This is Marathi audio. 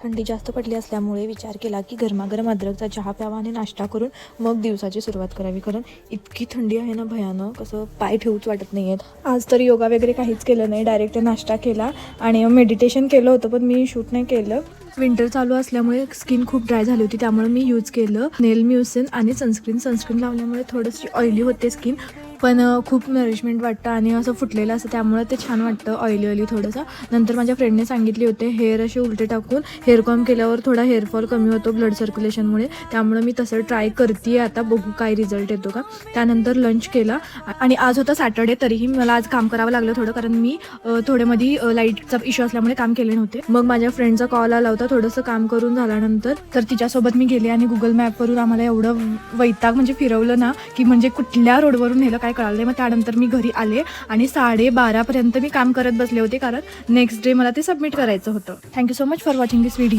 थंडी जास्त पडली असल्यामुळे विचार केला की गरमागरम अद्रकचा चहा प्यावा आणि नाश्ता करून मग दिवसाची सुरुवात करावी, कारण इतकी थंडी आहे ना भयानक, असं पाय ठेवूच वाटत नाही आहेत. आज तर योगा वगैरे काहीच केलं नाही, डायरेक्ट नाश्ता केला आणि मेडिटेशन केलं होतं पण मी शूट नाही केलं. विंटर चालू असल्यामुळे स्किन खूप ड्राय झाली होती, त्यामुळे मी यूज केलं नेल म्युसिन आणि सनस्क्रीन लावल्यामुळे थोडीशी ऑइली होते स्किन, पण खूप नरिशमेंट वाटतं आणि असं फुटलेलं असतं त्यामुळे ते छान वाटतं ऑइली थोडंसं. नंतर माझ्या फ्रेंडने सांगितले होते हेअर असे उलटे टाकून हेअर कॉम केल्यावर थोडा हेअरफॉल कमी होतो ब्लड सर्क्युलेशनमुळे, त्यामुळे मी तसं ट्राय करते आता, बघू काय रिझल्ट येतो का. त्यानंतर लंच केला आणि आज होता सॅटर्डे, तरीही मला आज काम करावं लागलं थोडं, कारण मी थोड्यामध्ये लाईटचा इश्यू असल्यामुळे काम केले नव्हते. मग माझ्या फ्रेंडचा कॉल आला होता, थोडंसं काम करून झाल्यानंतर तर तिच्यासोबत मी गेले आणि गुगल मॅपवरून आम्हाला एवढं वैताग म्हणजे फिरवलं ना की म्हणजे कुठल्या रोडवरून नेलं काय कळालं नाही. मग त्यानंतर मी घरी आले आणि 12:30पर्यंत मी काम करत बसले होते, कारण नेक्स्ट डे मला ते सबमिट करायचं होतं. Thank you so much for watching this video.